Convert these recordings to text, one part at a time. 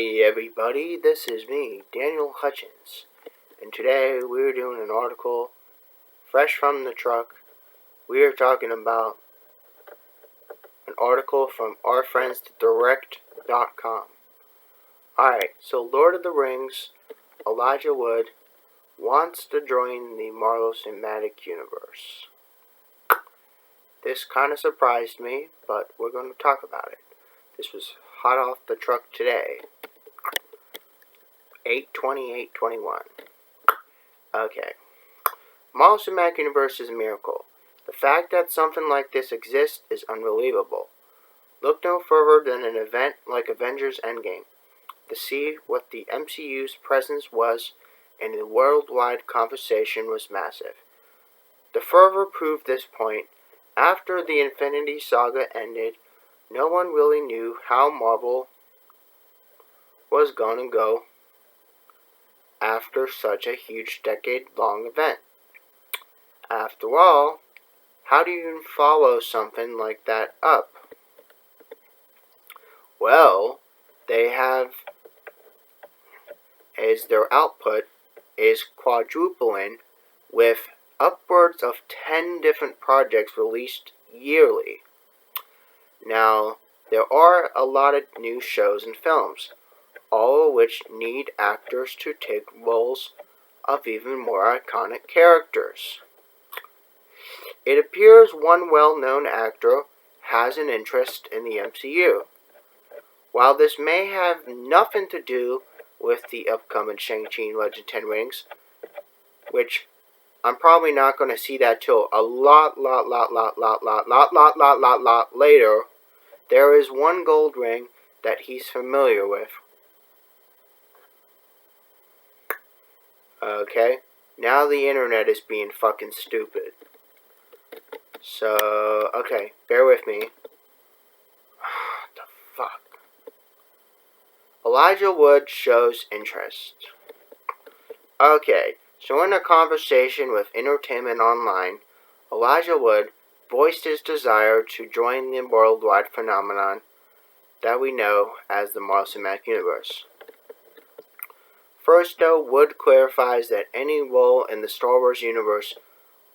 Hey everybody, this is me, Daniel Hutchins, and today we're doing an article fresh from the truck. We are talking about an article from our friends at direct.com. Alright, so Lord of the Rings, Elijah Wood, wants to join the Marvel Cinematic Universe. This kind of surprised me, but we're going to talk about it. This was hot off the truck today. 8/28/21. Okay. Marvel Cinematic Universe is a miracle. The fact that something like this exists is unbelievable. Look no further than an event like Avengers Endgame to see what the MCU's presence was, and the worldwide conversation was massive. To further prove this point, after the Infinity Saga ended, no one really knew how Marvel was gonna go after such a huge decade-long event. After all, how do you even follow something like that up? Well, they have, as their output is quadrupling, with upwards of 10 different projects released yearly. Now, there are a lot of new shows and films, all of which need actors to take roles of even more iconic characters. It appears one well-known actor has an interest in the MCU. While this may have nothing to do with the upcoming Shang-Chi and Legend of Ten Rings, which I'm probably not going to see that till a lot later, there is one gold ring that he's familiar with. Okay, now the internet is being fucking stupid. So, okay, bear with me. What the fuck? Elijah Wood shows interest. Okay, so in a conversation with Entertainment Online, Elijah Wood voiced his desire to join the worldwide phenomenon that we know as the Marvel Cinematic Universe. First, though, Wood clarifies that any role in the Star Wars universe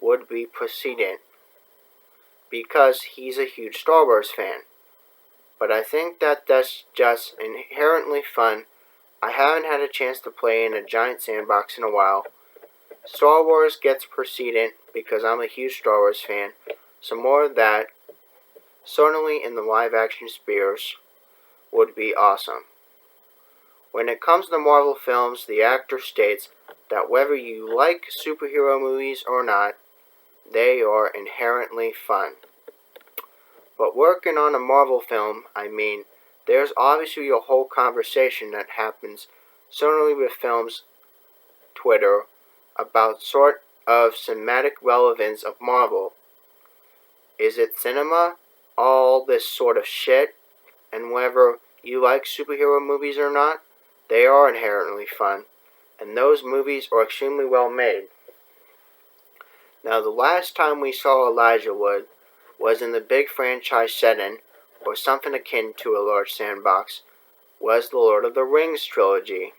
would be precedent because he's a huge Star Wars fan. But I think that that's just inherently fun. I haven't had a chance to play in a giant sandbox in a while. Star Wars gets precedent because I'm a huge Star Wars fan. So more of that, certainly in the live-action spheres, would be awesome. When it comes to Marvel films, the actor states that whether you like superhero movies or not, they are inherently fun. But working on a Marvel film, there's obviously a whole conversation that happens, certainly with films, Twitter, about sort of cinematic relevance of Marvel. Is it cinema? All this sort of shit? And whether you like superhero movies or not, they are inherently fun, and those movies are extremely well made. Now, the last time we saw Elijah Wood was in the big franchise setting, or something akin to a large sandbox, was the Lord of the Rings trilogy.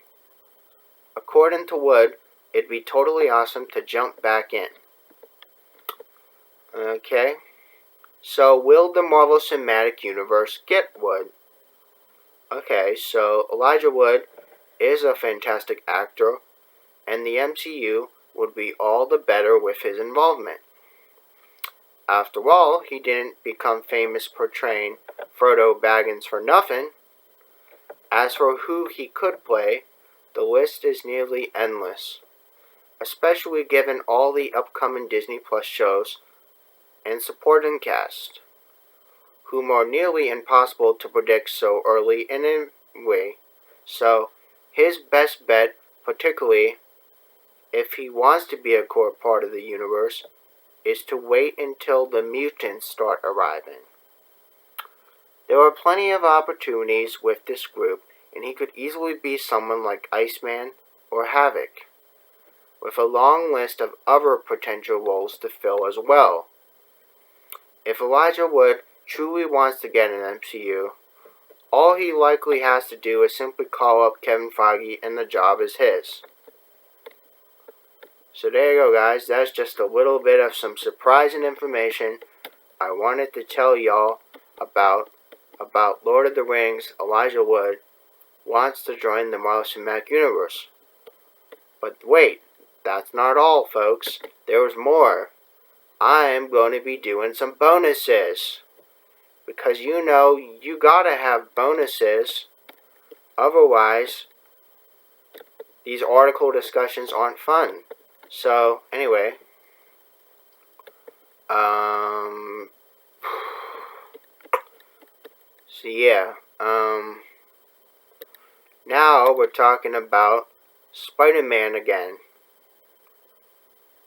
According to Wood, it'd be totally awesome to jump back in. Okay, so will the Marvel Cinematic Universe get Wood? Okay, so Elijah Wood is a fantastic actor, and the MCU would be all the better with his involvement. After all, he didn't become famous portraying Frodo Baggins for nothing. As for who he could play, the list is nearly endless, especially given all the upcoming Disney Plus shows and supporting cast, whom are nearly impossible to predict so early in a way. So, his best bet, particularly if he wants to be a core part of the universe, is to wait until the mutants start arriving. There are plenty of opportunities with this group, and he could easily be someone like Iceman or Havoc, with a long list of other potential roles to fill as well. If Elijah Wood truly wants to get an MCU, All he likely has to do is simply call up Kevin Foggy and the job is his. So there you go, guys. That's just a little bit of some surprising information I wanted to tell y'all about Lord of the Rings. Elijah Wood wants to join the Marvel Cinematic Universe. But wait, that's not all, folks. There's more. I'm going to be doing some bonuses. Because you know, you gotta have bonuses. Otherwise, these article discussions aren't fun. So, anyway. So yeah. Now we're talking about Spider-Man again.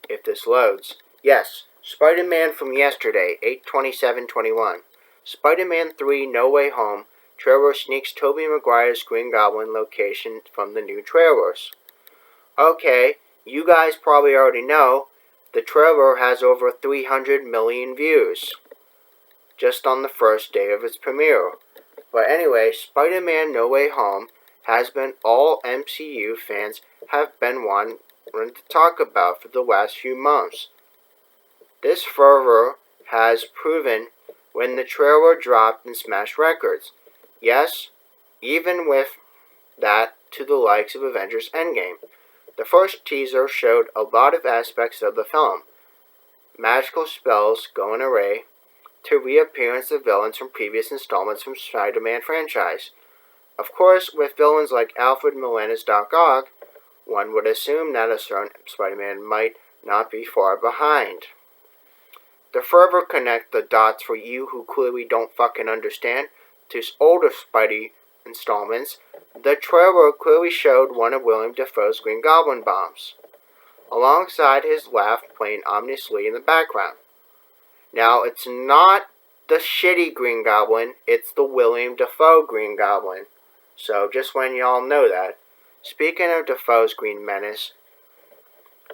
If this loads. Yes, Spider-Man from yesterday, 8/27/21. Spider-Man 3 No Way Home trailer sneaks Tobey Maguire's Green Goblin location from the new trailers. Okay, you guys probably already know, the trailer has over 300 million views. Just on the first day of its premiere. But anyway, Spider-Man No Way Home has been all MCU fans have been wanting to talk about for the last few months. This fervor has proven when the trailer dropped and smashed records. Yes, even with that to the likes of Avengers Endgame. The first teaser showed a lot of aspects of the film. Magical spells going array to reappearance of villains from previous installments from Spider-Man franchise. Of course, with villains like Alfred Molina's Doc Ock, one would assume that a certain Spider-Man might not be far behind. To further connect the dots for you who clearly don't fucking understand to older Spidey installments, the trailer clearly showed one of William Dafoe's Green Goblin bombs, alongside his laugh playing ominously in the background. Now, it's not the shitty Green Goblin, it's the William Dafoe Green Goblin. So, just when y'all know that. Speaking of Dafoe's Green Menace,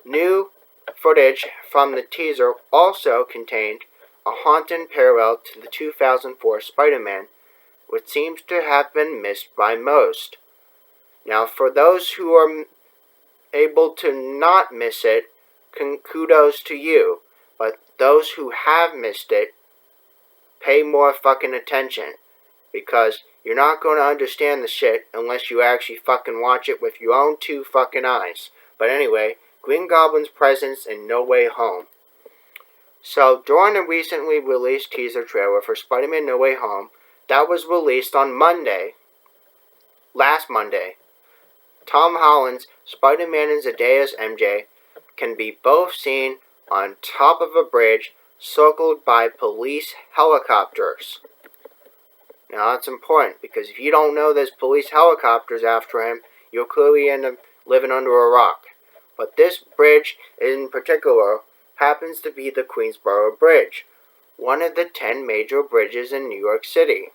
new footage from the teaser also contained a haunting parallel to the 2004 Spider-Man, which seems to have been missed by most. Now, for those who are able to not miss it, kudos to you. But those who have missed it, pay more fucking attention. Because you're not going to understand the shit unless you actually fucking watch it with your own two fucking eyes. But anyway, Green Goblin's presence in No Way Home. So, during the recently released teaser trailer for Spider-Man No Way Home, that was released on last Monday, Tom Holland's Spider-Man and Zendaya's MJ can be both seen on top of a bridge circled by police helicopters. Now that's important because if you don't know there's police helicopters after him, you'll clearly end up living under a rock. But this bridge in particular happens to be the Queensboro Bridge, one of the 10 major bridges in New York City.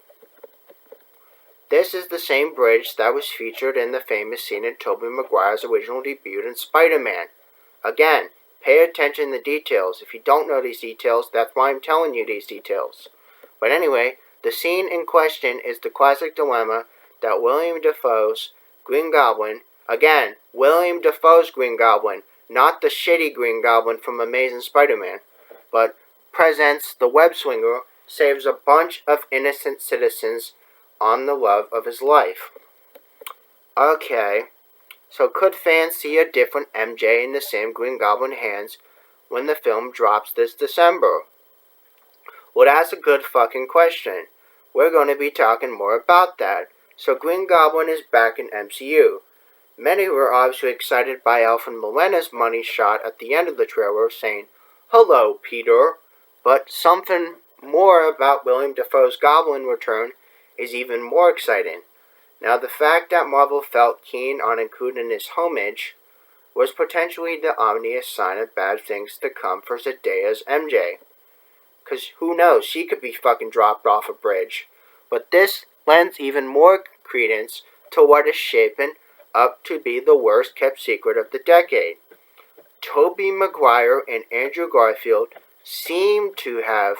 This is the same bridge that was featured in the famous scene in Tobey Maguire's original debut in Spider-Man. Again, pay attention to the details. If you don't know these details, that's why I'm telling you these details. But anyway, the scene in question is the classic dilemma that William Dafoe's Green Goblin, again, William Dafoe's Green Goblin, not the shitty Green Goblin from Amazing Spider-Man, but presents the web swinger, saves a bunch of innocent citizens on the love of his life. Okay, so could fans see a different MJ in the same Green Goblin hands when the film drops this December? Well, that's a good fucking question. We're going to be talking more about that. So Green Goblin is back in MCU. Many were obviously excited by Alfred Molina's money shot at the end of the trailer saying, "Hello, Peter." But something more about William Dafoe's Goblin return is even more exciting. Now, the fact that Marvel felt keen on including this homage was potentially the ominous sign of bad things to come for Zendaya's MJ. Because who knows, she could be fucking dropped off a bridge. But this lends even more credence to what is shaping up to be the worst kept secret of the decade. Tobey Maguire and Andrew Garfield seem to have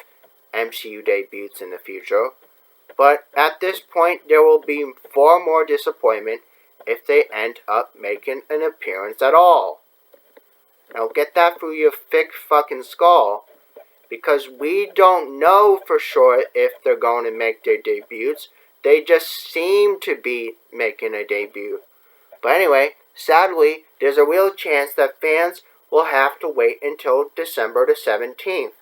MCU debuts in the future, but at this point there will be far more disappointment if they end up making an appearance at all. Now get that through your thick fucking skull, because we don't know for sure if they're going to make their debuts. They just seem to be making a debut. But anyway, sadly, there's a real chance that fans will have to wait until December the 17th,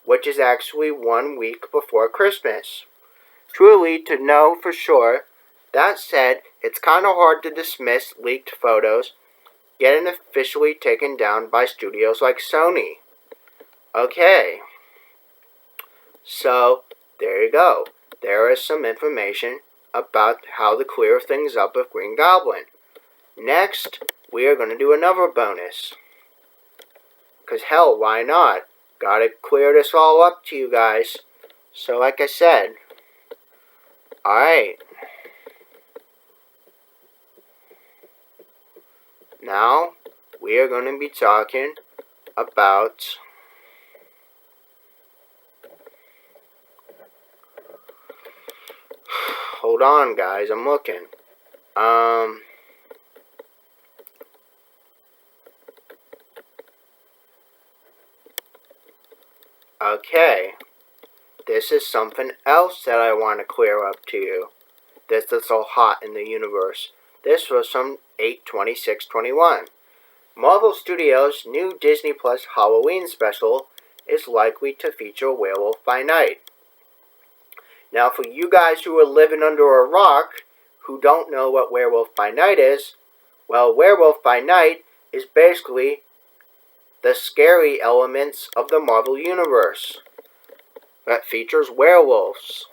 which is actually 1 week before Christmas. Truly, to know for sure. That said, it's kind of hard to dismiss leaked photos getting officially taken down by studios like Sony. Okay, so there you go. There is some information about how to clear things up with Green Goblin. Next, we are going to do another bonus. Because hell, why not? Gotta clear this all up to you guys. So like I said, alright. Now, we are going to be talking about hold on guys, I'm looking. Okay. This is something else that I want to clear up to you. This is so hot in the universe. This was from 8/26/21. Marvel Studios' new Disney Plus Halloween special is likely to feature Werewolf by Night. Now, for you guys who are living under a rock, who don't know what Werewolf by Night is, well, Werewolf by Night is basically the scary elements of the Marvel Universe that features werewolves.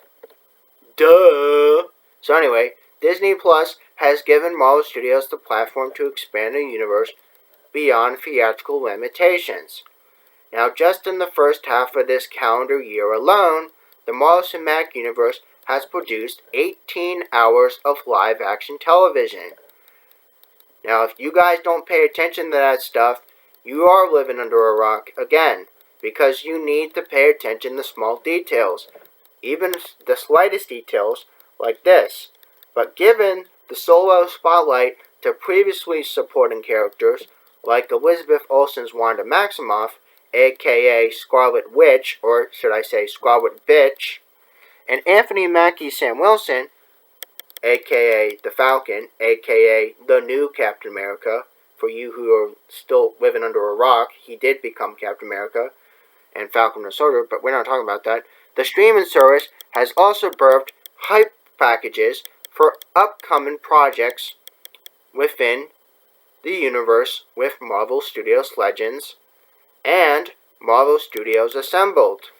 Duh! So anyway, Disney Plus has given Marvel Studios the platform to expand the universe beyond theatrical limitations. Now, just in the first half of this calendar year alone, the Marvel Cinematic Universe has produced 18 hours of live-action television. Now, if you guys don't pay attention to that stuff, you are living under a rock again, because you need to pay attention to small details, even the slightest details like this. But given the solo spotlight to previously supporting characters like Elizabeth Olsen's Wanda Maximoff, aka Scarlet Witch, or should I say Scarlet Bitch, and Anthony Mackie's Sam Wilson, aka the Falcon, aka the new Captain America. For you who are still living under a rock, he did become Captain America and Falcon the Soldier, but we're not talking about that. The streaming service has also birthed hype packages for upcoming projects within the universe with Marvel Studios Legends and Marvel Studios Assembled.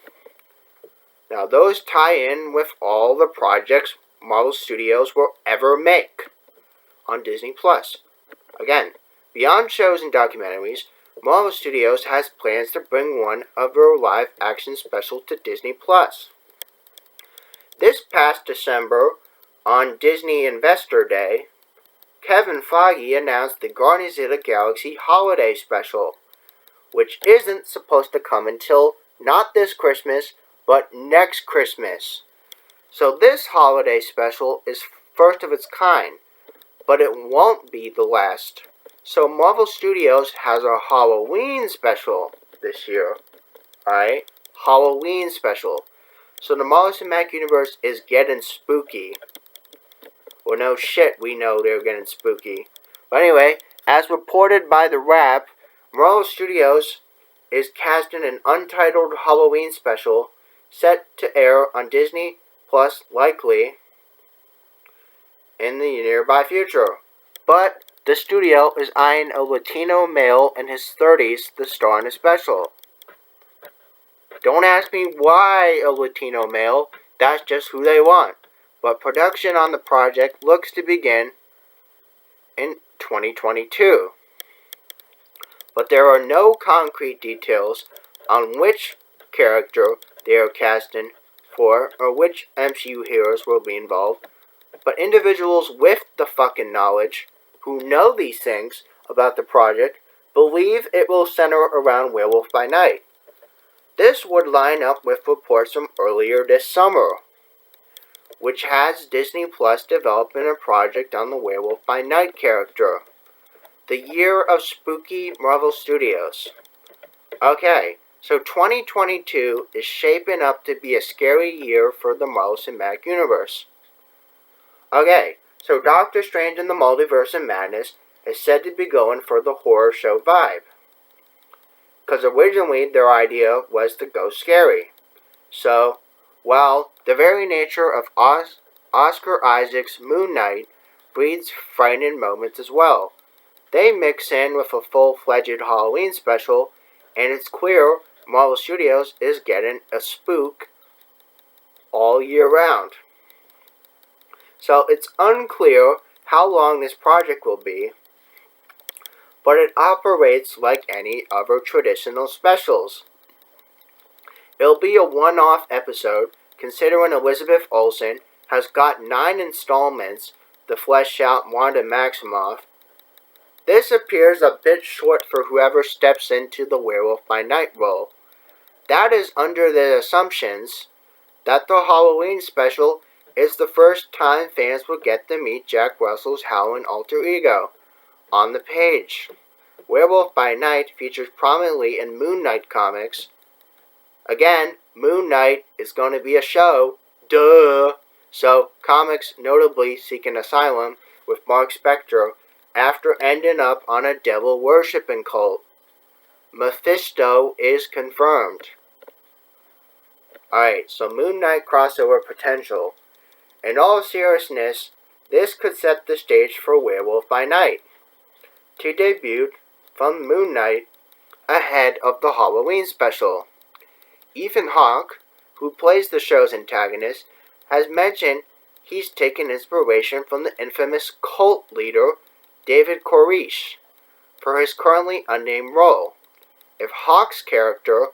Now those tie in with all the projects Marvel Studios will ever make on Disney Plus. Again, beyond shows and documentaries, Marvel Studios has plans to bring one of their live-action specials to Disney Plus. This past December, on Disney Investor Day, Kevin Foggy announced the Guardians of the Galaxy Holiday Special, which isn't supposed to come until not this Christmas, but next Christmas. So this holiday special is first of its kind, but it won't be the last. So Marvel Studios has a Halloween special this year. Alright? Halloween special. So the Marvel Cinematic Universe is getting spooky. Well, no shit, we know they're getting spooky. But anyway, as reported by The Wrap, Marvel Studios is casting an Untitled Halloween special set to air on Disney Plus likely in the nearby future. But the studio is eyeing a Latino male in his 30s to star in the special. Don't ask me why a Latino male, that's just who they want. But production on the project looks to begin in 2022. But there are no concrete details on which character they are casting for or which MCU heroes will be involved. But individuals with the fucking knowledge who know these things about the project believe it will center around Werewolf by Night. This would line up with reports from earlier this summer, which has Disney Plus developing a project on the Werewolf by Night character. The year of spooky Marvel Studios. Okay, so 2022 is shaping up to be a scary year for the Marvel Cinematic Universe. Okay, so Doctor Strange in the Multiverse of Madness is said to be going for the horror show vibe. Because originally their idea was to go scary. So, well, the very nature of Oscar Isaac's Moon Knight breeds frightening moments as well. They mix in with a full-fledged Halloween special, and it's clear Marvel Studios is getting a spook all year round. So it's unclear how long this project will be, but it operates like any other traditional specials. It'll be a one-off episode, considering Elizabeth Olsen has got 9 installments to flesh out Wanda Maximoff. This appears a bit short for whoever steps into the Werewolf by Night role. That is under the assumptions that the Halloween special is the first time fans will get to meet Jack Russell's Howling alter ego on the page. Werewolf by Night features prominently in Moon Knight comics. Again, Moon Knight is going to be a show. Duh! So, comics notably seek an asylum with Mark Spector after ending up on a devil-worshipping cult. Mephisto is confirmed. Alright, so Moon Knight crossover potential. In all seriousness, this could set the stage for Werewolf by Night to debut from Moon Knight ahead of the Halloween special. Ethan Hawke, who plays the show's antagonist, has mentioned he's taken inspiration from the infamous cult leader David Koresh for his currently unnamed role. If Hawke's character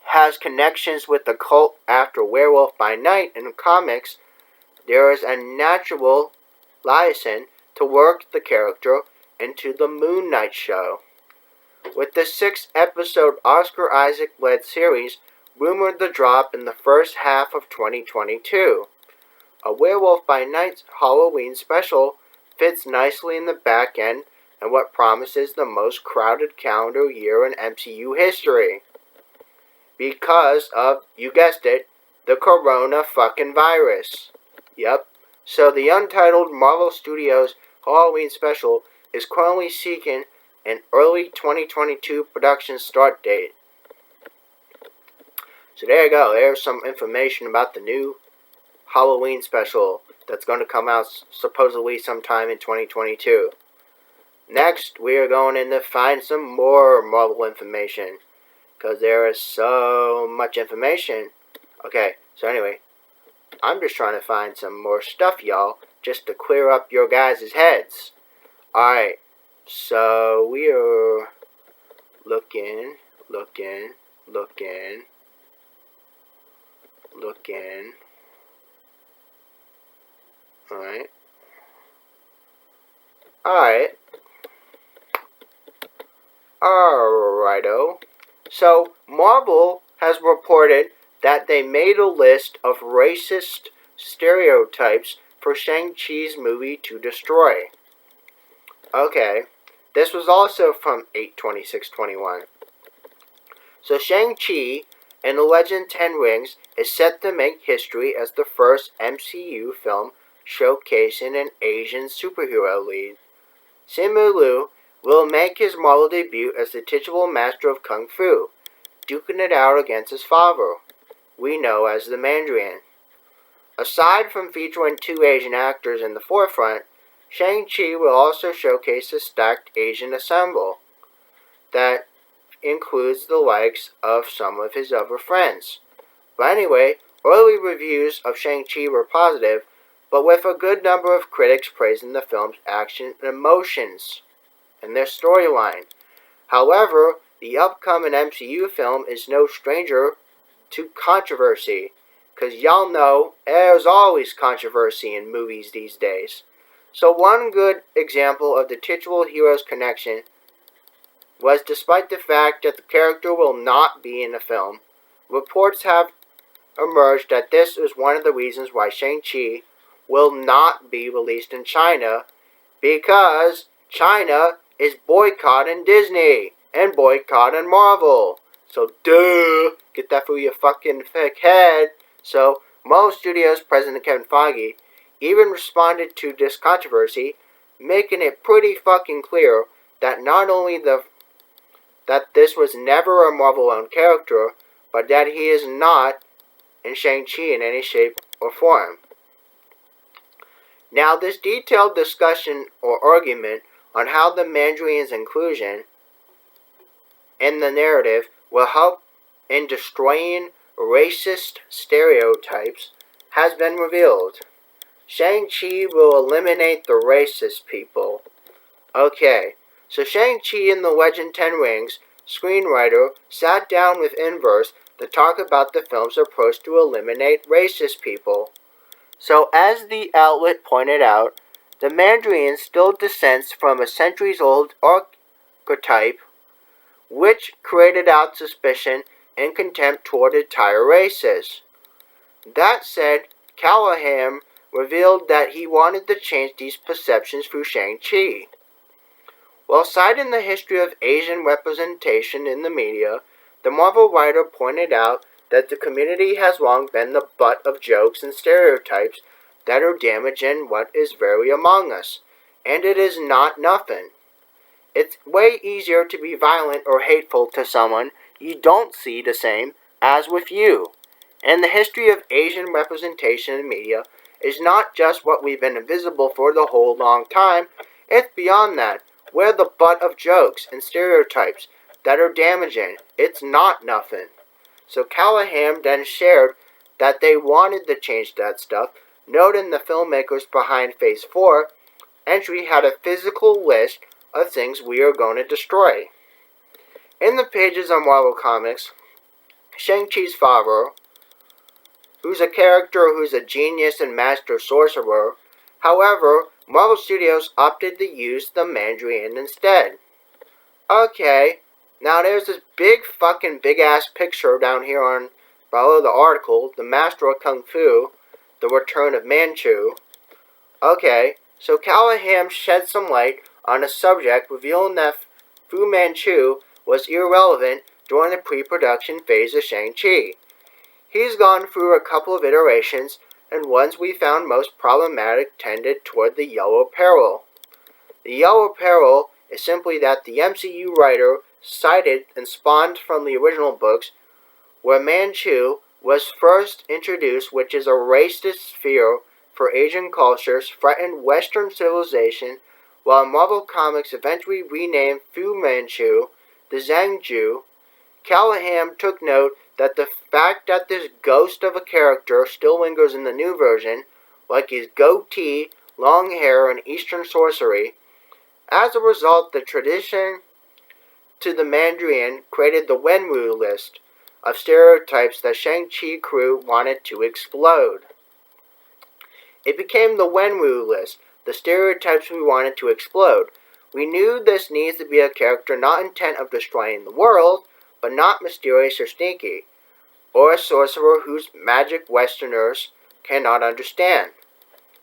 has connections with the cult after Werewolf by Night in the comics, there is a natural liaison to work the character into the Moon Knight show. With the 6-episode Oscar Isaac-led series rumored to drop in the first half of 2022, a Werewolf by Night Halloween special fits nicely in the back end and what promises the most crowded calendar year in MCU history. Because of, you guessed it, the corona fucking virus. Yep. So the Untitled Marvel Studios Halloween special is currently seeking an early 2022 production start date. So there you go. There's some information about the new Halloween special that's going to come out supposedly sometime in 2022. Next, we are going in to find some more Marvel information, because there is so much information. Okay, so anyway, I'm just trying to find some more stuff, y'all, just to clear up your guys' heads. Alright, so we are looking. Alrighto. So, Marvel has reported that they made a list of racist stereotypes for Shang-Chi's movie to destroy. Okay. This was also from 8/26/21. So, Shang-Chi and the Legend 10 Rings is set to make history as the first MCU film showcasing an Asian superhero lead. Simu Liu will make his Marvel debut as the titular master of Kung Fu, duking it out against his father, we know as the Mandarin. Aside from featuring 2 Asian actors in the forefront, Shang-Chi will also showcase a stacked Asian ensemble that includes the likes of some of his other friends. But anyway, early reviews of Shang-Chi were positive, but with a good number of critics praising the film's action and emotions and their storyline. However, the upcoming MCU film is no stranger to controversy, because y'all know there's always controversy in movies these days. So one good example of the titular hero's connection was, despite the fact that the character will not be in the film, reports have emerged that this is one of the reasons why Shang-Chi will not be released in China, because China is boycotting Disney and boycotting Marvel. So, duh, get that through your fucking thick head. So, Marvel Studios President Kevin Foggy even responded to this controversy, making it pretty fucking clear that not only that this was never a Marvel-owned character, but that he is not in Shang-Chi in any shape or form. Now, this detailed discussion or argument on how the Mandarin's inclusion in the narrative will help in destroying racist stereotypes has been revealed. Shang-Chi will eliminate the racist people. Okay, so Shang-Chi and the Legend 10 Rings screenwriter sat down with Inverse to talk about the film's approach to eliminate racist people. So as the outlet pointed out, the Mandarin still descends from a centuries-old archetype which created out suspicion and contempt toward entire races. That said, Callahan revealed that he wanted to change these perceptions through Shang-Chi. While citing the history of Asian representation in the media, the Marvel writer pointed out that the community has long been the butt of jokes and stereotypes that are damaging what is very among us, and it is not nothing. It's way easier to be violent or hateful to someone you don't see the same as with you. And the history of Asian representation in media is not just what we've been invisible for the whole long time, it's beyond that. We're the butt of jokes and stereotypes that are damaging. It's not nothing. So Callahan then shared that they wanted to change that stuff, noting the filmmakers behind Phase 4 entry had a physical list of things we are going to destroy. In the pages of Marvel Comics, Shang-Chi's father, who's a character who's a genius and master sorcerer, however, Marvel Studios opted to use the Mandarin instead. Okay, now there's this big ass picture down here on below the article, The Master of Kung Fu, The Return of Manchu. Okay, so Callahan shed some light on a subject, revealing that Fu Manchu was irrelevant during the pre-production phase of Shang-Chi. He's gone through a couple of iterations, and ones we found most problematic tended toward the Yellow Peril. The Yellow Peril is simply that the MCU writer cited and spawned from the original books where Manchu was first introduced, which is a racist fear for Asian cultures threatened Western civilization, while Marvel Comics eventually renamed Fu Manchu the Zhangju. Callahan took note that the fact that this ghost of a character still lingers in the new version, like his goatee, long hair, and Eastern sorcery. As a result, the tradition to the Mandarin created the Wenwu list of stereotypes that Shang-Chi crew wanted to explode. It became the Wenwu list, the stereotypes we wanted to explode. We knew this needs to be a character not intent of destroying the world, but not mysterious or sneaky, or a sorcerer whose magic Westerners cannot understand.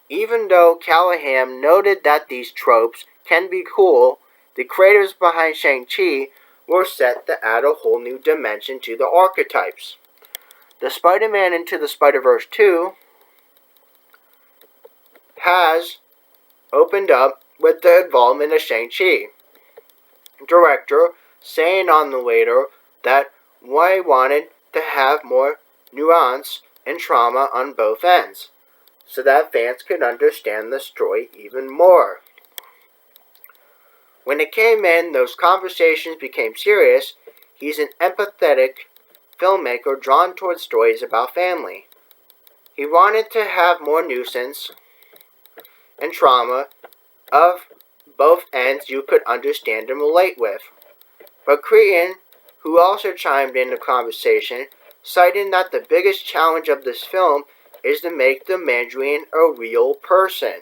Even though Callahan noted that these tropes can be cool, the creators behind Shang-Chi were set to add a whole new dimension to the archetypes. The Spider-Man Into the Spider-Verse 2 has opened up with the involvement of Shang-Chi. Director saying on the later that I wanted to have more nuance and trauma on both ends, so that fans could understand the story even more. When it came in, those conversations became serious. He's an empathetic filmmaker drawn towards stories about family. He wanted to have more nuisance and trauma of both ends you could understand and relate with. But Cretan, who also chimed in the conversation, citing that the biggest challenge of this film is to make the Mandarin a real person.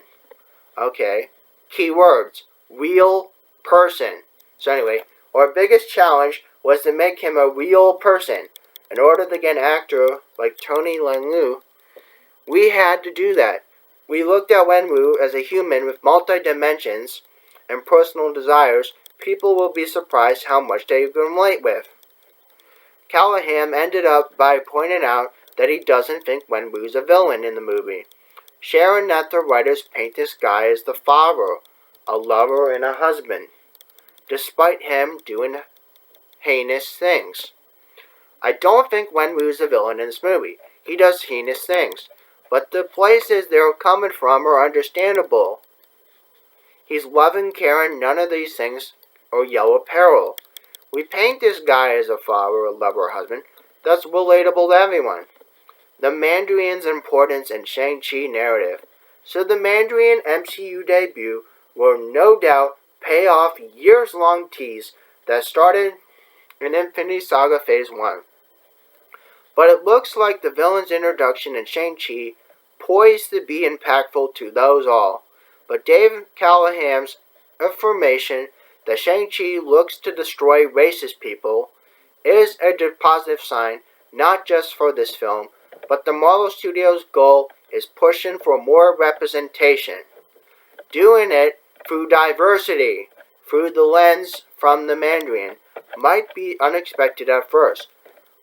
Okay, key words, real person. So anyway, our biggest challenge was to make him a real person, in order to get an actor like Tony Leung, we had to do that. We looked at Wenwu as a human with multi-dimensions and personal desires. People will be surprised how much they can relate with. Callahan ended up by pointing out that he doesn't think Wenwu's a villain in the movie, sharing that the writers paint this guy as the father, a lover, and a husband, despite him doing heinous things. I don't think Wenwu's a villain in this movie. He does heinous things, but the places they're coming from are understandable. He's loving, caring, none of these things are yellow peril. We paint this guy as a father, a lover, a husband. That's relatable to everyone. The Mandarin's importance in Shang-Chi narrative. So the Mandarin MCU debut will no doubt pay off years-long tease that started in Infinity Saga Phase 1. But it looks like the villain's introduction in Shang-Chi poised to be impactful to those all. But Dave Callahan's affirmation that Shang-Chi looks to destroy racist people is a positive sign, not just for this film, but the Marvel Studios' goal is pushing for more representation, doing it through diversity, through the lens from the Mandarin, might be unexpected at first.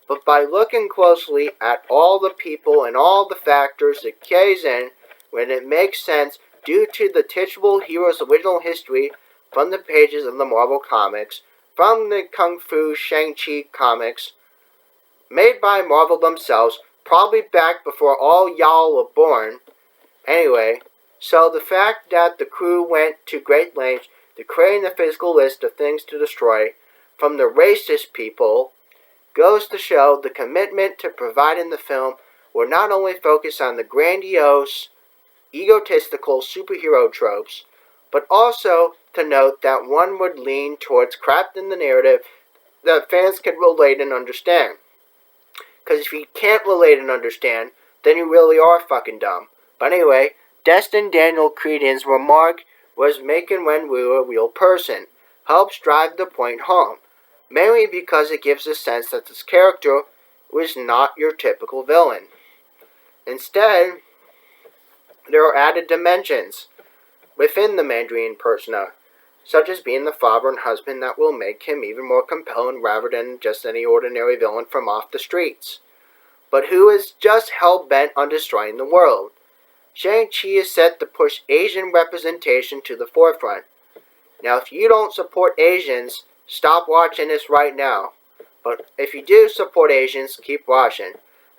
But by looking closely at all the people and all the factors that plays in when it makes sense due to the titular hero's original history from the pages of the Marvel Comics, from the Kung Fu Shang-Chi comics, made by Marvel themselves, probably back before all y'all were born. Anyway, so the fact that the crew went to great lengths to create a physical list of things to destroy from the racist people goes to show the commitment to providing the film will not only focus on the grandiose, egotistical superhero tropes, but also to note that one would lean towards crafting the narrative that fans can relate and understand. Because if you can't relate and understand, then you really are fucking dumb. But anyway, Destin Daniel Cretton's remark was making Wenwu a real person helps drive the point home, mainly because it gives a sense that this character was not your typical villain. Instead, there are added dimensions within the Mandarin persona, such as being the father and husband that will make him even more compelling rather than just any ordinary villain from off the streets, but who is just hell-bent on destroying the world. Shang-Chi is set to push Asian representation to the forefront. Now, if you don't support Asians, stop watching this right now. But if you do support Asians, keep watching.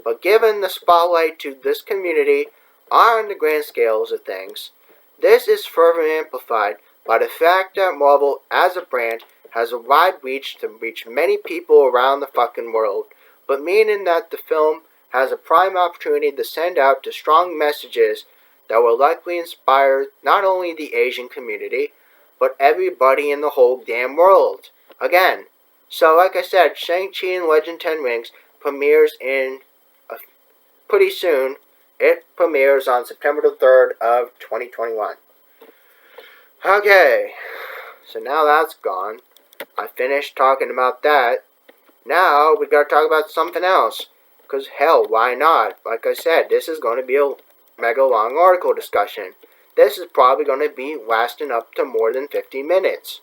But given the spotlight to this community on the grand scales of things, this is further amplified by the fact that Marvel, as a brand, has a wide reach to reach many people around the fucking world, but meaning that the film has a prime opportunity to send out the strong messages that will likely inspire not only the Asian community, but everybody in the whole damn world. Again, so like I said, Shang-Chi and Legend 10 Rings premieres in pretty soon. It premieres on September the 3rd of 2021. Okay, so now that's gone. I finished talking about that. Now we gotta talk about something else. Because hell, why not? Like I said, this is going to be a mega long article discussion. This is probably going to be lasting up to more than 50 minutes.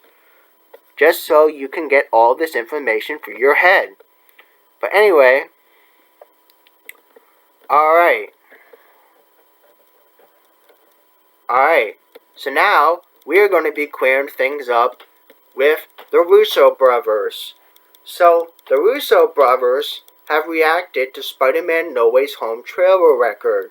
Just so you can get all this information through your head. But anyway, alright, so now we're going to be clearing things up with the Russo brothers. So, the Russo brothers have reacted to Spider-Man No Way Home trailer record.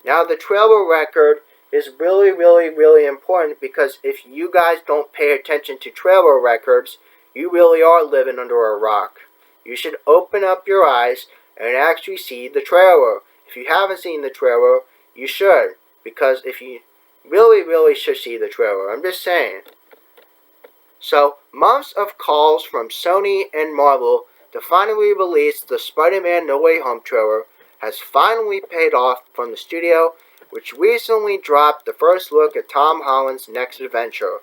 Now, the trailer record is really, really, really important because if you guys don't pay attention to trailer records, you really are living under a rock. You should open up your eyes and actually see the trailer. If you haven't seen the trailer, you should. Because if you really, really should see the trailer. I'm just saying. So, months of calls from Sony and Marvel to finally release the Spider-Man No Way Home trailer has finally paid off from the studio, which recently dropped the first look at Tom Holland's next adventure.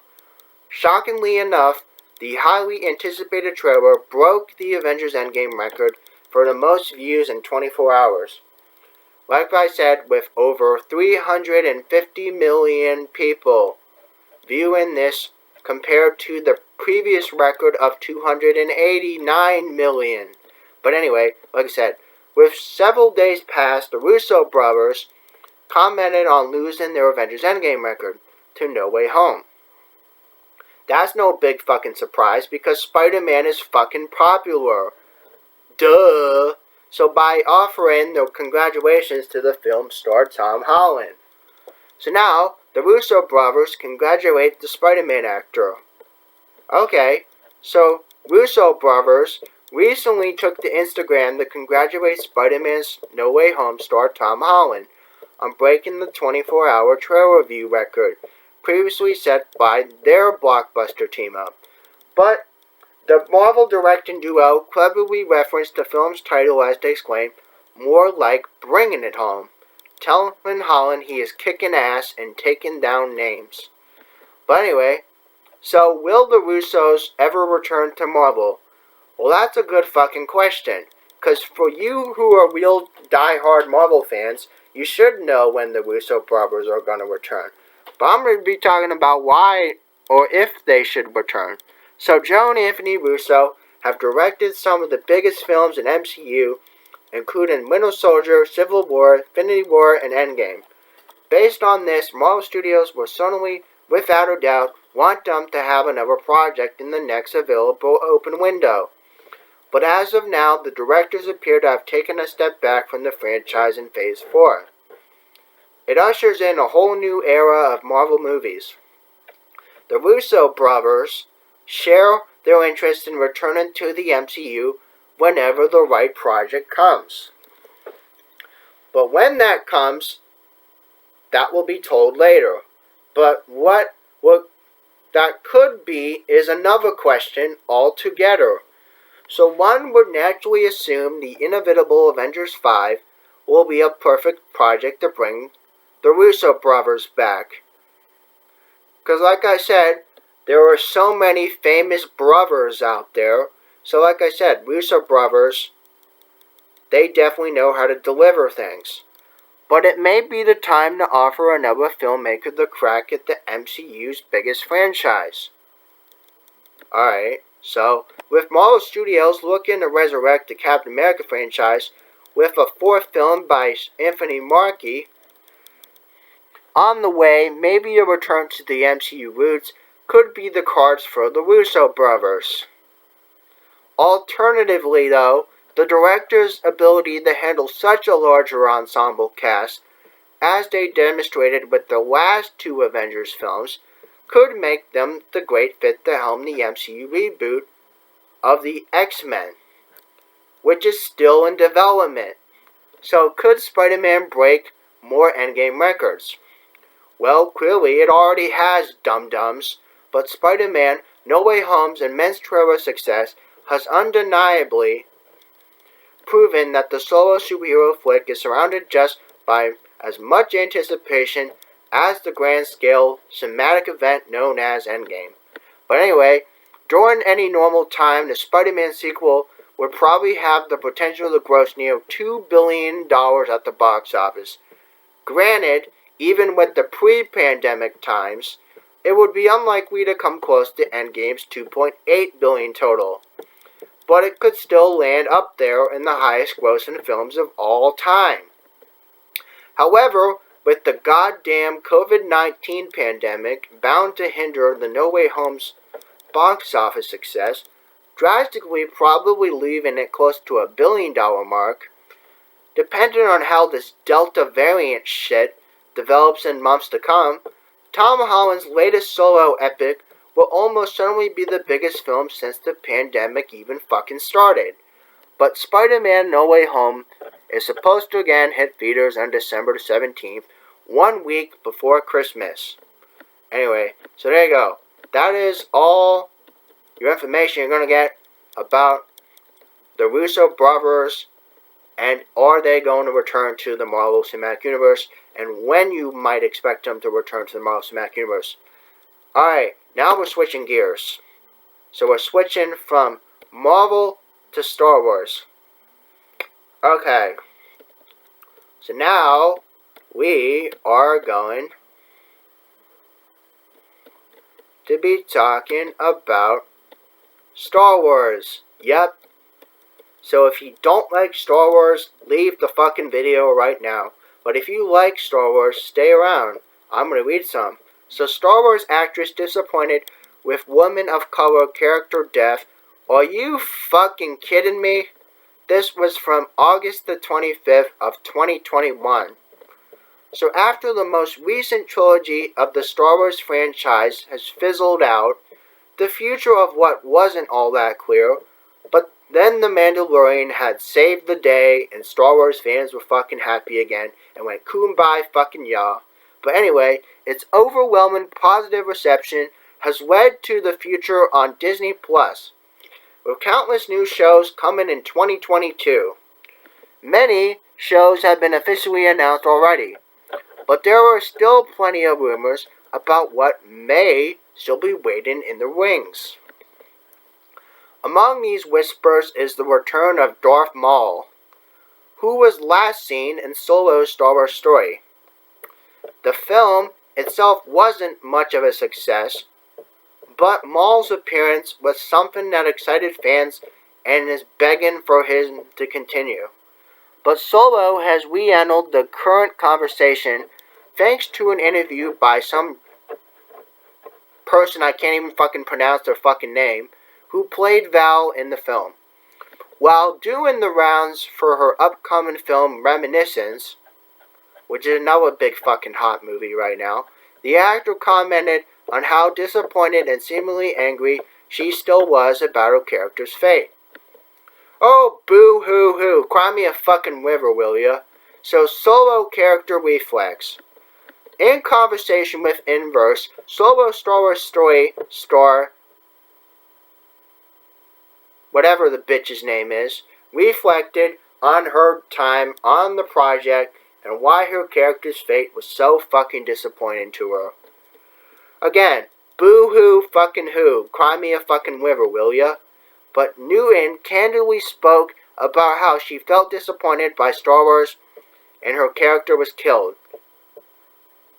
Shockingly enough, the highly anticipated trailer broke the Avengers Endgame record for the most views in 24 hours. Like I said, with over 350 million people viewing this compared to the previous record of 289 million. But anyway, like I said, with several days past, the Russo brothers commented on losing their Avengers Endgame record to No Way Home. That's no big fucking surprise because Spider-Man is fucking popular. Duh! So by offering their congratulations to the film star Tom Holland. So now, the Russo brothers congratulate the Spider-Man actor. Okay, so Russo brothers recently took to Instagram to congratulate Spider-Man's No Way Home star Tom Holland on breaking the 24-hour trailer view record previously set by their blockbuster team-up. But the Marvel directing duo cleverly referenced the film's title as they exclaimed, "More like bringing it home," telling Holland he is kicking ass and taking down names. But anyway, so will the Russos ever return to Marvel? Well, that's a good fucking question. Because for you who are real die-hard Marvel fans, you should know when the Russo brothers are going to return. But I'm going to be talking about why or if they should return. So Joe and Anthony Russo have directed some of the biggest films in MCU, including Winter Soldier, Civil War, Infinity War, and Endgame. Based on this, Marvel Studios will certainly, without a doubt, want them to have another project in the next available open window. But as of now, the directors appear to have taken a step back from the franchise in Phase 4. It ushers in a whole new era of Marvel movies. The Russo brothers share their interest in returning to the MCU whenever the right project comes. But when that comes, that will be told later. But what that could be is another question altogether. So one would naturally assume the inevitable Avengers 5 will be a perfect project to bring the Russo brothers back. Because like I said, there are so many famous brothers out there. So like I said, Russo brothers, they definitely know how to deliver things. But it may be the time to offer another filmmaker the crack at the MCU's biggest franchise. Alright, so with Marvel Studios looking to resurrect the Captain America franchise with a fourth film by Anthony Mackie on the way, maybe a return to the MCU roots could be the cards for the Russo brothers. Alternatively, though, the director's ability to handle such a larger ensemble cast, as they demonstrated with the last two Avengers films, could make them the great fit to helm the MCU reboot of the X-Men, which is still in development. So could Spider-Man break more Endgame records? Well, clearly it already has dum-dums, but Spider-Man No Way Home's immense trailer success has undeniably proven that the solo superhero flick is surrounded just by as much anticipation as the grand-scale cinematic event known as Endgame. But anyway, during any normal time, the Spider-Man sequel would probably have the potential to gross near $2 billion at the box office. Granted, even with the pre-pandemic times, it would be unlikely to come close to Endgame's $2.8 billion total. But it could still land up there in the highest grossing films of all time. However, with the goddamn COVID-19 pandemic bound to hinder the No Way Home's box office success, drastically probably leaving it close to $1 billion mark, depending on how this Delta variant shit develops in months to come, Tom Holland's latest solo epic will almost certainly be the biggest film since the pandemic even fucking started. But Spider-Man No Way Home is supposed to again hit theaters on December 17th, 1 week before Christmas. Anyway, so there you go. That is all your information you're going to get about the Russo brothers and are they going to return to the Marvel Cinematic Universe and when you might expect them to return to the Marvel Cinematic Universe. Alright, now we're switching gears. So we're switching from Marvel to Star Wars. Okay. So now we are going to be talking about Star Wars. Yep. So if you don't like Star Wars, leave the fucking video right now. But if you like Star Wars, stay around. I'm gonna read some. So Star Wars actress disappointed with woman of color character death. Are you fucking kidding me? This was from August the 25th of 2021. So after the most recent trilogy of the Star Wars franchise has fizzled out, the future of what wasn't all that clear, but then The Mandalorian had saved the day and Star Wars fans were fucking happy again and went kumbaya fucking ya. But anyway, its overwhelming positive reception has led to the future on Disney Plus, with countless new shows coming in 2022. Many shows have been officially announced already, but there are still plenty of rumors about what may still be waiting in the wings. Among these whispers is the return of Darth Maul, who was last seen in Solo's Star Wars story. The film itself wasn't much of a success, but Maul's appearance was something that excited fans and is begging for him to continue. But Solo has re-handled the current conversation thanks to an interview by some person I can't even fucking pronounce their fucking name, who played Val in the film. While doing the rounds for her upcoming film Reminiscence, which is another big fucking hot movie right now, the actor commented on how disappointed and seemingly angry she still was about her character's fate. Oh, boo-hoo-hoo, cry me a fucking river, will ya? So Solo character reflex. In conversation with Inverse, Solo Star Wars story star, whatever the bitch's name is, reflected on her time on the project and why her character's fate was so fucking disappointing to her. Again, boo-hoo fucking who, cry me a fucking river, will ya? But Newton candidly spoke about how she felt disappointed by Star Wars and her character was killed.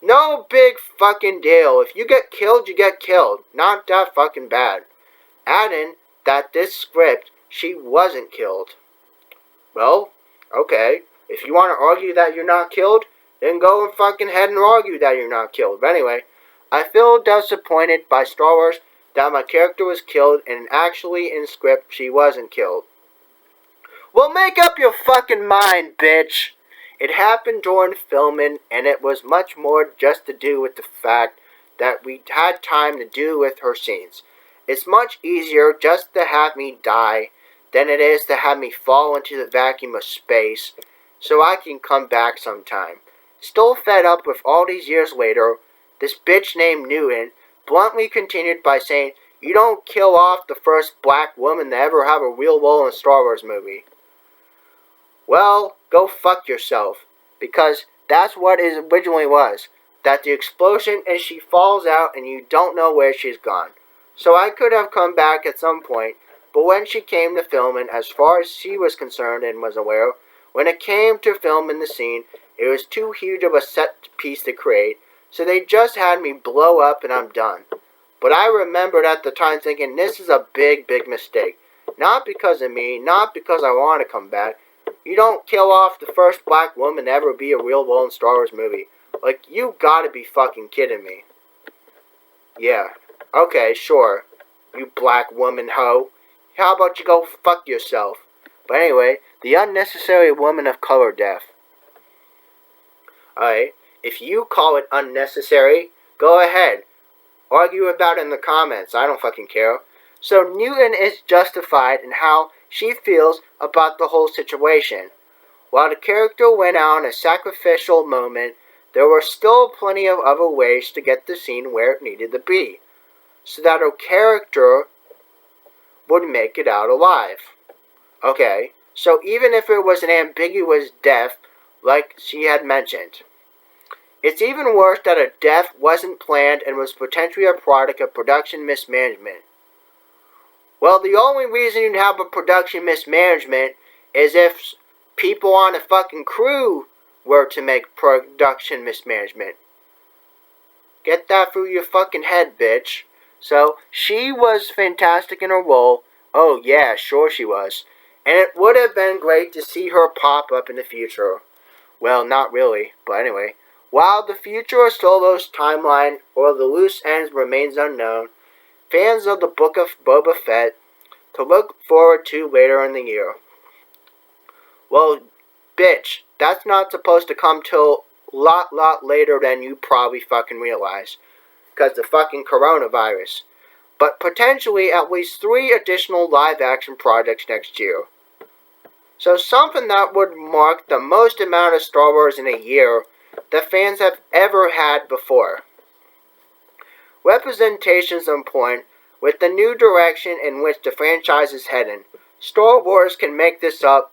No big fucking deal. If you get killed, you get killed. Not that fucking bad. Adding that this script, she wasn't killed. Well, okay. If you want to argue that you're not killed, then go and fucking head and argue that you're not killed. But anyway, I feel disappointed by Star Wars that my character was killed and actually in script she wasn't killed. Well, make up your fucking mind, bitch. It happened during filming, and it was much more just to do with the fact that we had time to do with her scenes. It's much easier just to have me die than it is to have me fall into the vacuum of space so I can come back sometime. Still fed up with all these years later, this bitch named Newton bluntly continued by saying, "You don't kill off the first black woman to ever have a real role in a Star Wars movie." Well, go fuck yourself, because that's what it originally was. That the explosion and she falls out and you don't know where she's gone. So I could have come back at some point, but when she came to filming, as far as she was concerned and was aware, when it came to filming the scene, it was too huge of a set piece to create, so they just had me blow up and I'm done. But I remembered at the time thinking, this is a big, big mistake. Not because of me, not because I want to come back. You don't kill off the first black woman to ever be a real role in Star Wars movie. Like, you gotta be fucking kidding me. Yeah, okay, sure. You black woman hoe. How about you go fuck yourself? But anyway, the unnecessary woman of color death. Alright, if you call it unnecessary, go ahead. Argue about it in the comments, I don't fucking care. So Newton is justified in how she feels about the whole situation. While the character went on a sacrificial moment, there were still plenty of other ways to get the scene where it needed to be, so that her character would make it out alive. Okay, so even if it was an ambiguous death, like she had mentioned, it's even worse that a death wasn't planned and was potentially a product of production mismanagement. Well, the only reason you'd have a production mismanagement is if people on the fucking crew were to make production mismanagement. Get that through your fucking head, bitch. So, she was fantastic in her role. Oh yeah, sure she was. And it would have been great to see her pop up in the future. Well, not really, but anyway. While the future of Solo's timeline or the loose ends remains unknown, fans of the Book of Boba Fett to look forward to later in the year. Well, bitch, that's not supposed to come till lot later than you probably fucking realize. Because the fucking coronavirus. But potentially at least 3 additional live-action projects next year. So something that would mark the most amount of Star Wars in a year that fans have ever had before. Representation's on point with the new direction in which the franchise is heading. Star Wars can make this up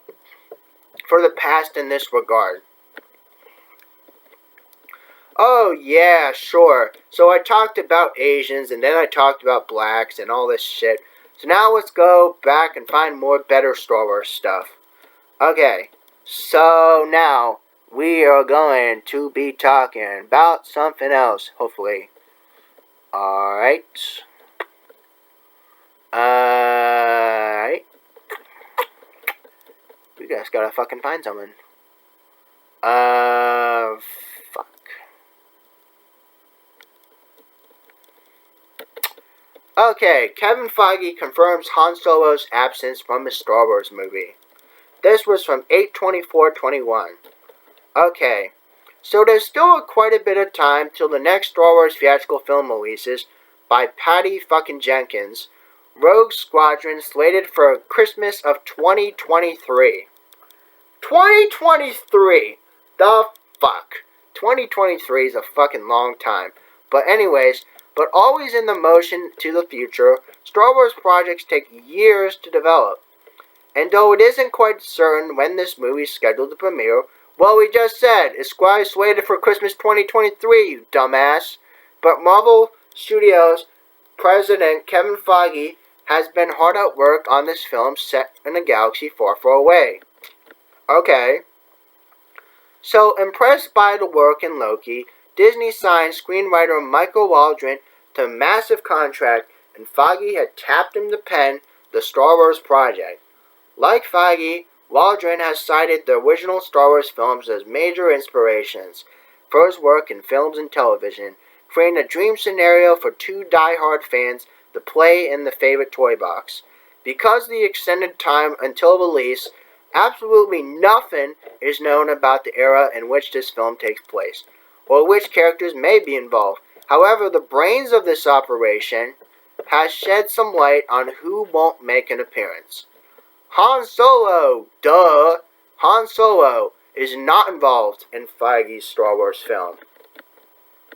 for the past in this regard. Oh yeah, sure. So I talked about Asians and then I talked about blacks and all this shit. So now let's go back and find more better Star Wars stuff. Okay, so now we are going to be talking about something else, hopefully. Alright. We just gotta fucking find someone. Fuck. Okay, Kevin Foggy confirms Han Solo's absence from the Star Wars movie. This was from 8/24/21. Okay, so there's still quite a bit of time till the next Star Wars theatrical film releases by Patty fucking Jenkins. Rogue Squadron slated for Christmas of 2023. 2023! The fuck? 2023 is a fucking long time. But anyways, but always in the motion to the future, Star Wars projects take years to develop. And though it isn't quite certain when this movie is scheduled to premiere, well, we just said, it's slated for Christmas 2023, you dumbass. But Marvel Studios President Kevin Foggy has been hard at work on this film set in a galaxy far, far away. Okay. So, impressed by the work in Loki, Disney signed screenwriter Michael Waldron to a massive contract, and Foggy had tapped him to pen the Star Wars project. Like Foggy, Waldron has cited the original Star Wars films as major inspirations for his work in films and television, creating a dream scenario for 2 die-hard fans to play in the favorite toy box. Because of the extended time until release, absolutely nothing is known about the era in which this film takes place, or which characters may be involved. However, the brains of this operation has shed some light on who won't make an appearance. Han Solo! Duh! Han Solo is not involved in Foggy's Star Wars film.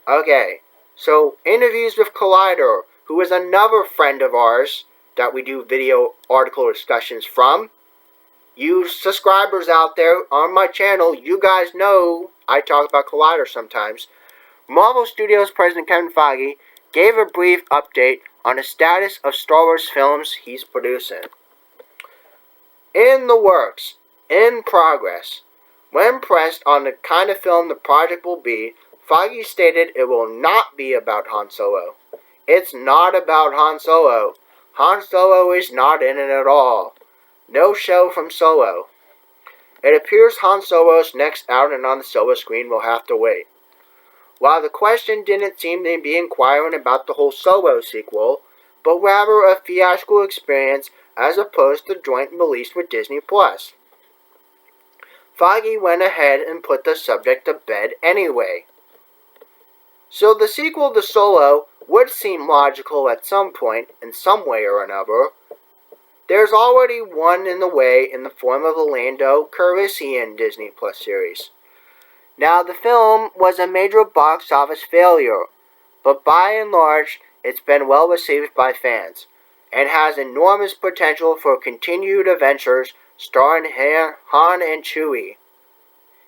Okay, so interviews with Collider, who is another friend of ours that we do video article discussions from. You subscribers out there on my channel, you guys know I talk about Collider sometimes. Marvel Studios President Kevin Foggy gave a brief update on the status of Star Wars films he's producing. In the works, in progress. When pressed on the kind of film the project will be, Foggy stated it will not be about Han Solo. It's not about Han Solo. Han Solo is not in it at all. No show from Solo. It appears Han Solo's next outing on the Solo screen will have to wait. While the question didn't seem to be inquiring about the whole Solo sequel, but rather a theatrical experience as opposed to joint release with Disney+. Foggy went ahead and put the subject to bed anyway. So the sequel to Solo would seem logical at some point, in some way or another. There's already one in the way in the form of a Lando Calrissian Disney Plus series. Now, the film was a major box office failure, but by and large, it's been well received by fans, and has enormous potential for continued adventures starring Han and Chewie.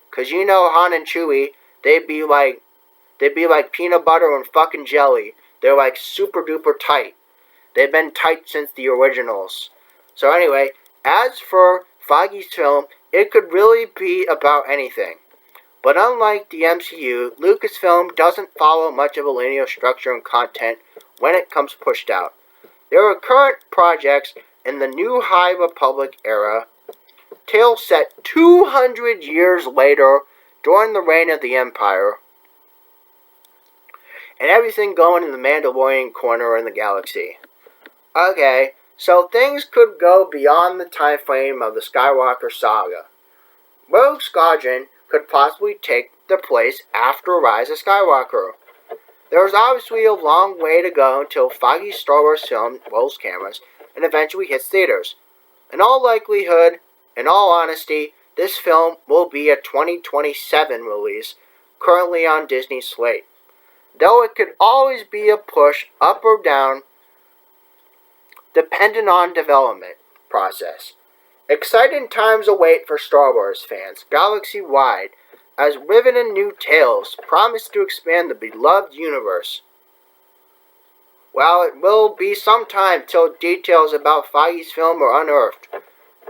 'Cause you know Han and Chewie, they'd be like peanut butter and fucking jelly. They're like super duper tight. They've been tight since the originals. So anyway, as for Foggy's film, it could really be about anything. But unlike the MCU, Lucasfilm doesn't follow much of a linear structure and content when it comes pushed out. There are current projects in the New High Republic era, tales set 200 years later during the reign of the Empire, and everything going in the Mandalorian corner in the galaxy. Okay, so things could go beyond the time frame of the Skywalker saga. Rogue Squadron could possibly take the place after Rise of Skywalker. There is obviously a long way to go until Foggy's Star Wars film rolls cameras and eventually hits theaters. In all likelihood, in all honesty, this film will be a 2027 release, currently on Disney's slate. Though it could always be a push up or down, dependent on development process. Exciting times await for Star Wars fans galaxy-wide as riveting new tales promise to expand the beloved universe. While it will be some time till details about Foggy's film are unearthed,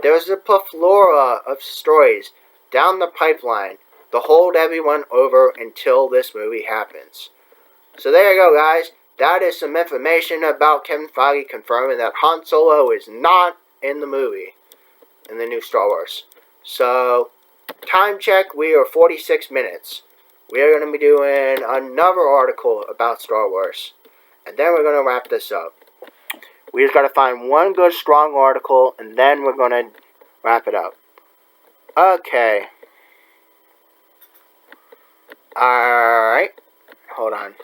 there is a plethora of stories down the pipeline to hold everyone over until this movie happens. So there you go, guys. That is some information about Kevin Foggy confirming that Han Solo is not in the movie, in the new Star Wars. So, time check, we are 46 minutes. We are going to be doing another article about Star Wars. And then we're going to wrap this up. We just got to find one good, strong article, and then we're going to wrap it up. Okay. Alright. Hold on.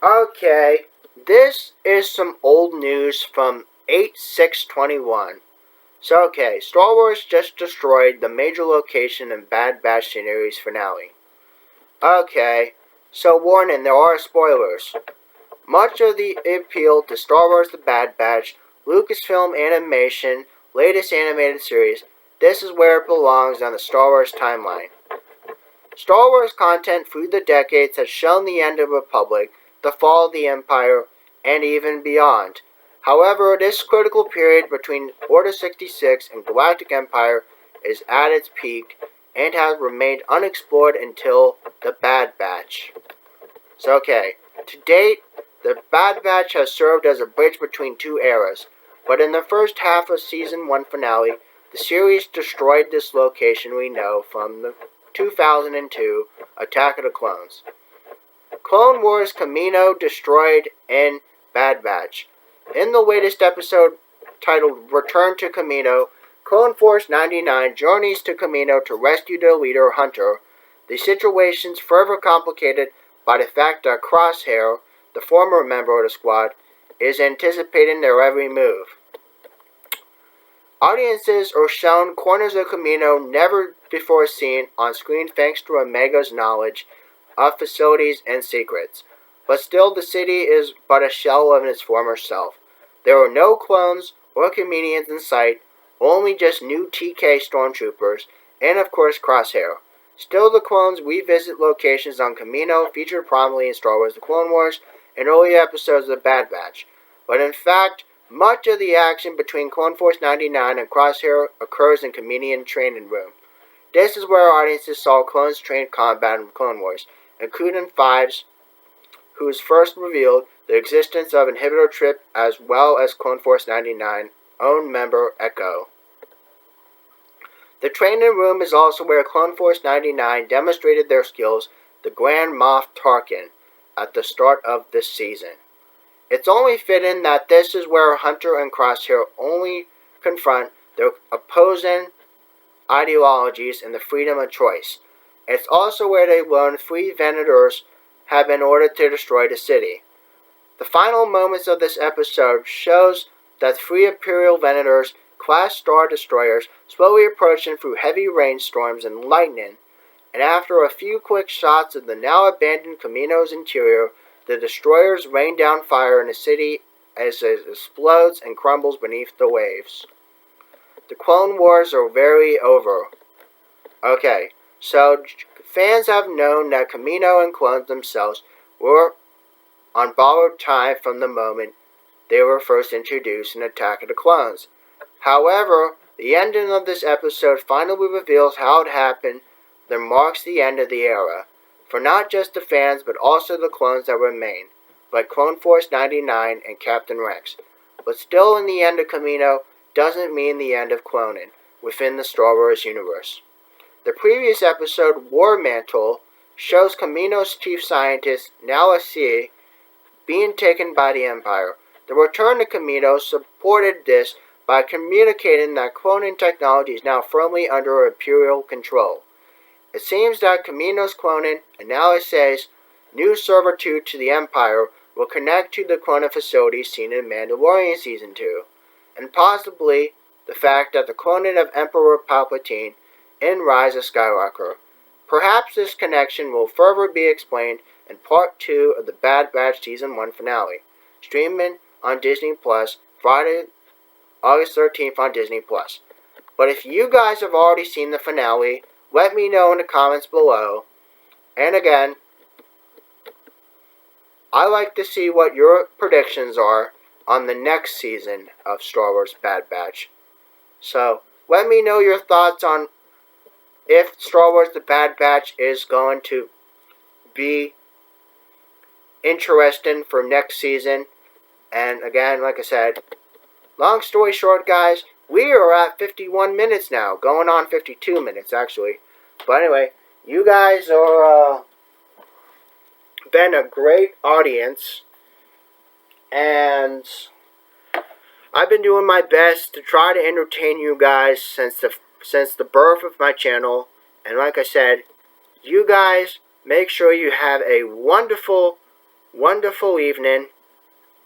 Okay, this is some old news from 8/6/21. So okay, Star Wars just destroyed the major location in Bad Batch series finale. Okay, so warning, there are spoilers. Much of the appeal to Star Wars The Bad Batch, Lucasfilm Animation, latest animated series, this is where it belongs on the Star Wars timeline. Star Wars content through the decades has shown the end of the Republic, the fall of the Empire, and even beyond. However, this critical period between Order 66 and Galactic Empire is at its peak and has remained unexplored until The Bad Batch. So okay, to date, The Bad Batch has served as a bridge between two eras, but in the first half of Season 1 finale, the series destroyed this location we know from the 2002 Attack of the Clones. Clone Wars Kamino destroyed in Bad Batch. In the latest episode titled Return to Kamino, Clone Force 99 journeys to Kamino to rescue their leader, Hunter. The situation's further complicated by the fact that Crosshair, the former member of the squad, is anticipating their every move. Audiences are shown corners of Kamino never before seen on screen thanks to Omega's knowledge of facilities and secrets. But still, the city is but a shell of its former self. There are no clones or Kaminians in sight, only just new TK stormtroopers, and of course Crosshair. Still, the clones revisit locations on Kamino featured prominently in Star Wars The Clone Wars and early episodes of The Bad Batch. But in fact, much of the action between Clone Force 99 and Crosshair occurs in Kaminian training room. This is where audiences saw clones train combat in Clone Wars, including Fives, who was first revealed the existence of Inhibitor Trip as well as Clone Force 99 own member Echo. The training room is also where Clone Force 99 demonstrated their skills to Grand Moff Tarkin at the start of this season. It's only fitting that this is where Hunter and Crosshair only confront their opposing ideologies and the freedom of choice. It's also where they learn 3 Venators have been ordered to destroy the city. The final moments of this episode shows that 3 Imperial Venators class Star Destroyers slowly approaching through heavy rainstorms and lightning, and after a few quick shots of the now abandoned Kamino's interior, The destroyers rain down fire in the city as it explodes and crumbles beneath the waves. The Clone Wars are very over. Okay, so fans have known that Kamino and clones themselves were on borrowed time from the moment they were first introduced in Attack of the Clones. However, the ending of this episode finally reveals how it happened that marks the end of the era, for not just the fans but also the clones that remain, like Clone Force 99 and Captain Rex. But still, in the end of Kamino doesn't mean the end of cloning within the Star Wars universe. The previous episode, War Mantle, shows Kamino's chief scientist, now a Sea, being taken by the Empire. The return to Kamino supported this by communicating that cloning technology is now firmly under Imperial control. It seems that Kamino's cloning, and now it says, new servitude to the Empire will connect to the cloning facilities seen in Mandalorian Season 2, and possibly the fact that the cloning of Emperor Palpatine in Rise of Skywalker. Perhaps this connection will further be explained in Part 2 of the Bad Batch Season 1 finale, streaming on Disney Plus Friday, August 13th on Disney Plus. But if you guys have already seen the finale, let me know in the comments below. And again, I like to see what your predictions are on the next season of Star Wars Bad Batch. So, let me know your thoughts on if Star Wars The Bad Batch is going to be interesting for next season. And again, like I said, long story short, guys, we are at 51 minutes now. Going on 52 minutes, actually. But anyway, you guys are been a great audience. And I've been doing my best to try to entertain you guys since the birth of my channel. And like I said, you guys make sure you have a wonderful, wonderful evening.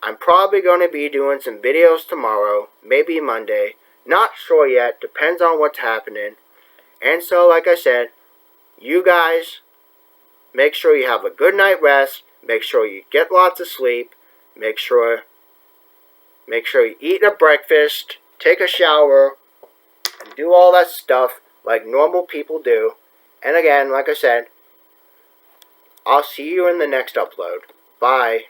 I'm probably going to be doing some videos tomorrow, maybe Monday. Not sure yet, depends on what's happening. And so, like I said, you guys make sure you have a good night rest. Make sure you get lots of sleep. Make sure you eat a breakfast, take a shower, and do all that stuff like normal people do. And again, like I said, I'll see you in the next upload. Bye.